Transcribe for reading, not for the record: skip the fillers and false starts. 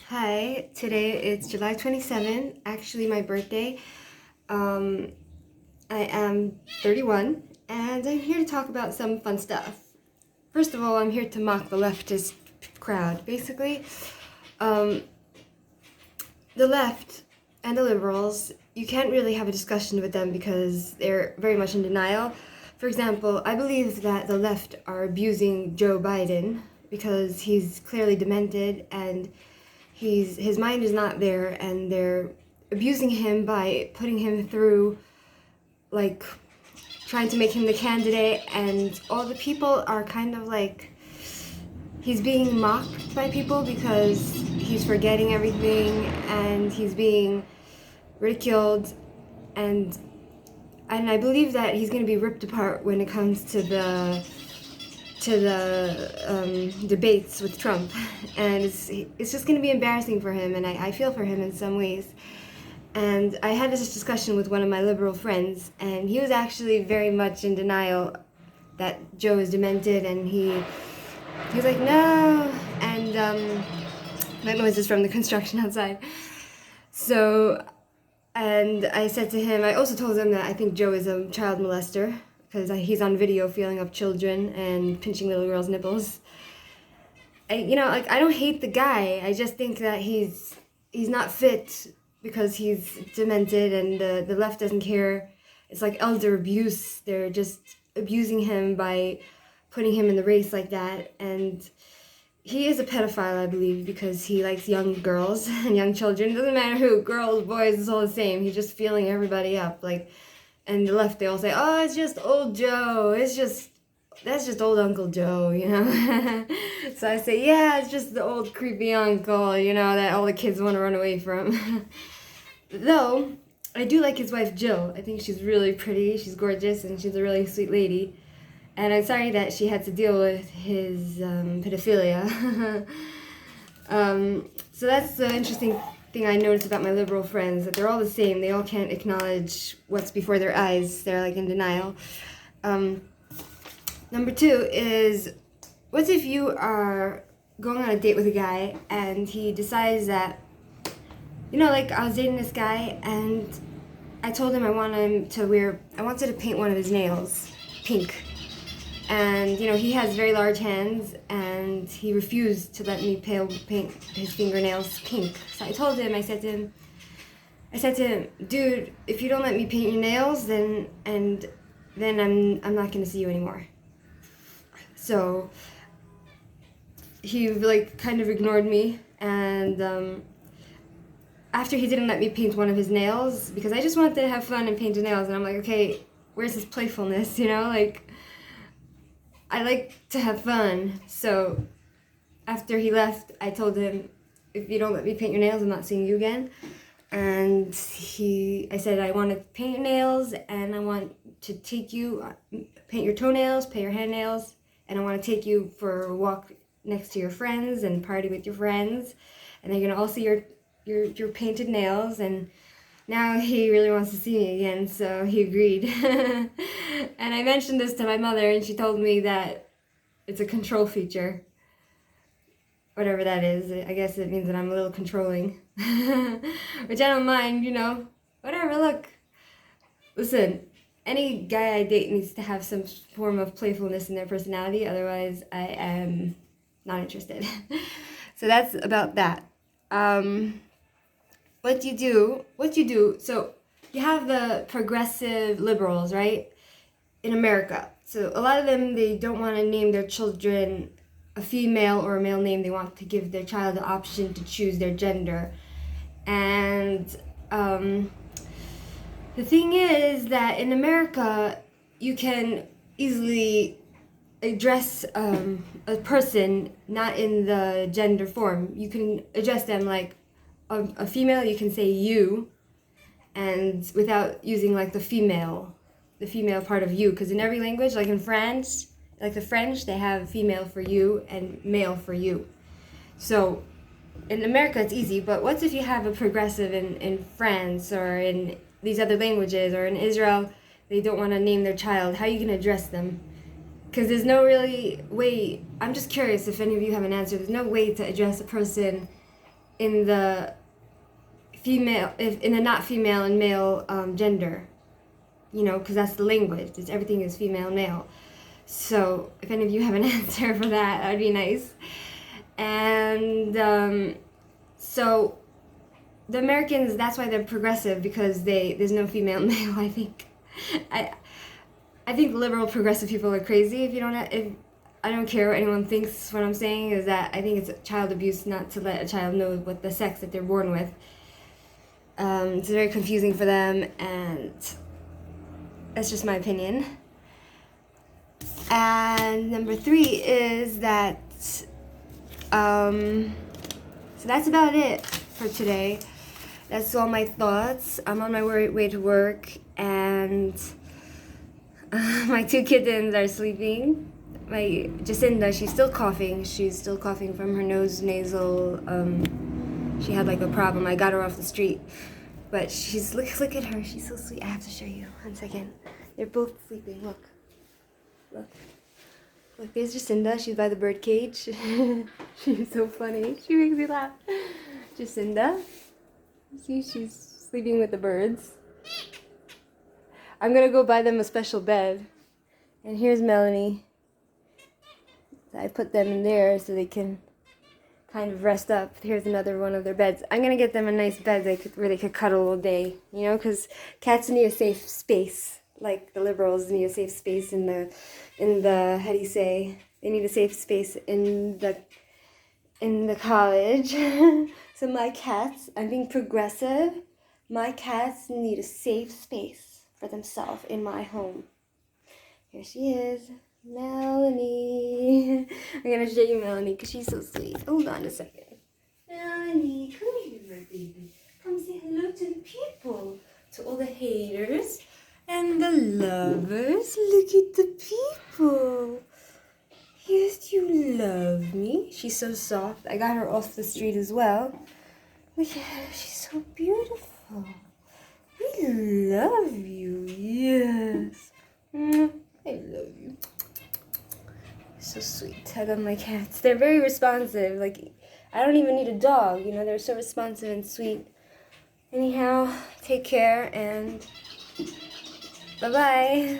Hi, today it's July 27th, actually my birthday. I am 31 and I'm here to talk about some fun stuff. First of all, I'm here to mock the leftist crowd. Basically, um, the left and the liberals, you can't really have a discussion with them because they're very much in denial. For example, I believe that the left are abusing Joe Biden because he's clearly demented and his mind is not there, and they're abusing him by putting him through, like, trying to make him the candidate, and all the people are kind of like, he's being mocked by people because he's forgetting everything and he's being ridiculed, and I believe that he's going to be ripped apart when it comes to the debates with Trump, and it's just going to be embarrassing for him, and I feel for him in some ways. And I had this discussion with one of my liberal friends, and he was actually very much in denial that Joe is demented, and he was like, no, and that noise is from the construction outside. So, and I said to him, I also told him that I think Joe is a child molester, because he's on video feeling up children and pinching little girls' nipples. I don't hate the guy. I just think that he's not fit because he's demented, and the left doesn't care. It's like elder abuse. They're just abusing him by putting him in the race like that. And he is a pedophile, I believe, because he likes young girls and young children. It doesn't matter who, girls, boys, it's all the same. He's just feeling everybody up. And the left, they all say, oh, it's just old Joe. That's just old Uncle Joe, you know? So I say, yeah, it's just the old creepy uncle, you know, that all the kids want to run away from. Though, I do like his wife, Jill. I think she's really pretty, she's gorgeous, and she's a really sweet lady. And I'm sorry that she had to deal with his pedophilia. So that's the interesting thing I noticed about my liberal friends, that they're all the same. They all can't acknowledge what's before their eyes. They're like in denial. Number two is, what if you are going on a date with a guy and he decides that, like I was dating this guy and I told him I wanted to paint one of his nails pink. And, he has very large hands, and he refused to let me paint his fingernails pink. So I said to him, dude, if you don't let me paint your nails, then I'm not going to see you anymore. So he, kind of ignored me, and after he didn't let me paint one of his nails, because I just wanted to have fun and paint his nails, and I'm like, okay, where's his playfulness, I like to have fun. So after he left, I told him, if you don't let me paint your nails, I'm not seeing you again. And I said, I want to paint your nails, and I want to take you, paint your toenails, paint your hand nails, and I want to take you for a walk next to your friends and party with your friends. And they're going to all see your painted nails. And now he really wants to see me again, so he agreed. And I mentioned this to my mother, and she told me that it's a control feature. Whatever that is. I guess it means that I'm a little controlling. Which I don't mind, Whatever, look. Listen, any guy I date needs to have some form of playfulness in their personality, otherwise I am not interested. So that's about that. What you do, so you have the progressive liberals, right, in America. So a lot of them, they don't want to name their children a female or a male name. They want to give their child the option to choose their gender. And the thing is that in America, you can easily address a person not in the gender form. You can address them like a female, you can say you, and without using the female part of you, because in every language, like in France, like the French, they have female for you and male for you. So in America it's easy, but what if you have a progressive in France or in these other languages, or in Israel, they don't want to name their child? How are you going to address them? Because there's no really way. I'm just curious if any of you have an answer. There's no way to address a person in the female, in the not female and male gender, you know, because that's the language. It's, everything is female and male. So if any of you have an answer for that, that'd be nice. And so the Americans, that's why they're progressive, because there's no female and male. I think liberal progressive people are crazy. If I don't care what anyone thinks. What I'm saying is that I think it's child abuse not to let a child know what the sex that they're born with. It's very confusing for them, and that's just my opinion. And number 3 is that, so that's about it for today. That's all my thoughts. I'm on my way to work, and my 2 kittens are sleeping. My Jacinda, she's still coughing. She's still coughing from her nasal. She had like a problem. I got her off the street, but look at her. She's so sweet. I have to show you. 1 second. They're both sleeping. Look. There's Jacinda. She's by the bird cage. She's so funny. She makes me laugh. Jacinda. See, she's sleeping with the birds. I'm gonna go buy them a special bed. And here's Melanie. I put them in there so they can kind of rest up. Here's another one of their beds. I'm gonna get them a nice bed where they could cuddle all day, you know, because cats need a safe space, like the liberals need a safe space in the how do you say? They need a safe space in the college. So my cats, I'm being progressive. My cats need a safe space for themselves in my home. Here she is. Melanie. I'm gonna show you Melanie because she's so sweet. Hold on a second. Melanie, come here, baby. Come say hello to the people, to all the haters and the lovers. Look at the people. Yes, you love me. She's so soft. I got her off the street as well. Look at her. She's so beautiful. We love you. Yes. I love you. So sweet. I love my cats. They're very responsive. Like, I don't even need a dog. You know, they're so responsive and sweet. Anyhow, take care and bye-bye.